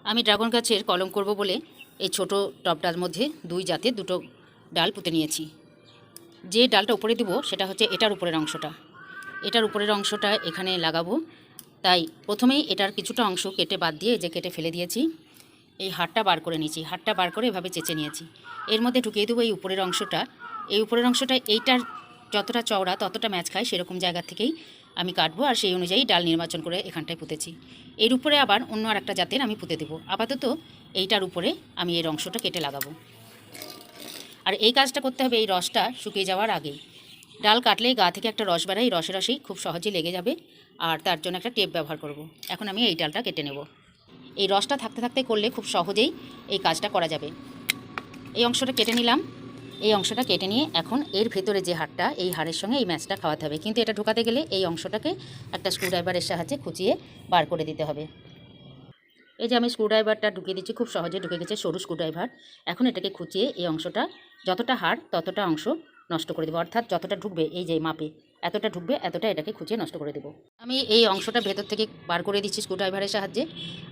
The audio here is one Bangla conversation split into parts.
আমি ড্রাগন গাছের কলম করব বলে এই ছোট টবটার মধ্যে দুই জাতের দুটো ডাল পুঁতে নিয়েছি। যে ডালটা উপরে দিব সেটা হচ্ছে এটার উপরের অংশটা। এটার উপরের অংশটা এখানে লাগাবো। তাই প্রথমেই এটার কিছুটা অংশ কেটে বাদ দিয়ে যে কেটে ফেলে দিয়েছি। এই হাড়টা বার করে নিয়েছি, হাড়টা বার করে এভাবে চেঁচে নিয়েছি। এর মধ্যে ঢুকিয়ে দেবো এই উপরের অংশটা। এই উপরের অংশটা এইটার যতটা চওড়া ততটা ম্যাচ খায় সেরকম জায়গা থেকেই আমি কাটবো, আর সেই অনুযায়ী ডাল নির্বাচন করে এখানটায় পুঁতেছি। এর উপরে আবার অন্য আরেকটা জাতের আমি পুঁতে দেবো। আপাতত এইটার উপরে আমি এর অংশটা কেটে লাগাবো। আর এই কাজটা করতে হবে এই রসটা শুকিয়ে যাওয়ার আগেই। ডাল কাটলেই গা থেকে একটা রস বেড়ায়, এই রসে রসেই খুব সহজেই লেগে যাবে, আর তার জন্য একটা টেপ ব্যবহার করব। এখন আমি এই ডালটা কেটে নেব। এই রসটা থাকতে থাকতে করলে খুব সহজেই এই কাজটা করা যাবে। এই অংশটা কেটে নিলাম। এই অংশটা কেটে নিয়ে এখন এর ভেতরে যে হাড়টা, এই হাড়ের সঙ্গে এই ম্যাচটা খাওয়াতে হবে, কিন্তু এটা ঢোকাতে গেলে এই অংশটাকে একটা স্ক্রুড্রাইভারের সাহায্যে খুঁচিয়ে বার করে দিতে হবে। এই যে আমি স্ক্রুড্রাইভারটা ঢুকিয়ে দিচ্ছি, খুব সহজে ঢুকে গেছে সরু স্ক্রুড্রাইভার। এখন এটাকে খুঁচিয়ে এই অংশটা যতটা হাড় ততটা অংশ নষ্ট করে দেবো, অর্থাৎ যতটা ঢুকবে এই যে মাপে এতটা ঢুকবে, এতটা এটাকে খুঁচিয়ে নষ্ট করে দেবো। আমি এই অংশটা ভেতর থেকে বার করে দিচ্ছি স্ক্রুড্রাইভারের সাহায্যে,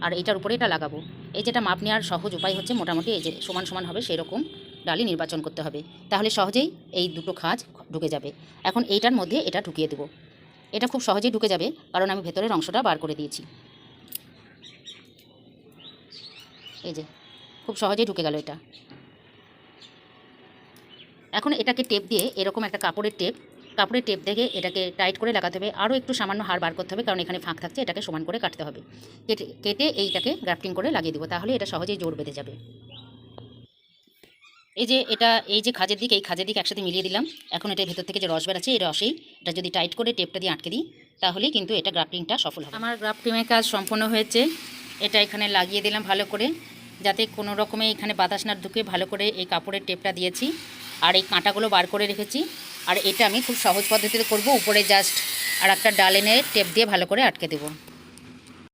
আর এইটার উপরে এটা লাগাবো। এই যেটা মাপ নেওয়ার সহজ উপায় হচ্ছে মোটামুটি এই যে সমান সমান হবে সেরকম ডালি নির্বাচন করতে হবে, তাহলে সহজেই এই দুটো খাঁজ ঢুকে যাবে। এখন এইটার মধ্যে এটা ঢুকিয়ে দেবো। এটা খুব সহজেই ঢুকে যাবে কারণ আমি ভেতরের অংশটা বার করে দিয়েছি। এই যে খুব সহজেই ঢুকে গেল এটা। এখন এটাকে টেপ দিয়ে, এরকম একটা কাপড়ের টেপ দেখে এটাকে টাইট করে লাগাতে হবে। আরও একটু সামান্য হাড় বার করতে হবে কারণ এখানে ফাঁক থাকছে, এটাকে সমান করে কাটতে হবে। কেটে এইটাকে গ্রাফটিং করে লাগিয়ে দেবো, তাহলে এটা সহজেই জোড় বেঁধে যাবে। এই যে খাজের দিক, এই খাজের দিক একসাথে মিলিয়ে দিলাম। এখন এটা ভেতর থেকে যে রস বেরাচ্ছে, এই রসেই এটা যদি টাইট করে টেপটা দিয়ে আটকে দিই তাহলেই কিন্তু এটা গ্রাফটিংটা সফল হবে। আমার গ্রাফটিংয়ের কাজ সম্পূর্ণ হয়েছে। এটা এখানে লাগিয়ে দিলাম ভালো করে, যাতে কোনো রকমে এখানে বাতাস না ঢুকে। ভালো করে এই কাপড়ের টেপটা দিয়েছি, আর এই কাঁটাগুলো বার করে রেখেছি। আর এটা আমি খুব সহজ পদ্ধতিতে করব। উপরে জাস্ট আর একটা ডাল এনে টেপ দিয়ে ভালো করে আটকে দেবো।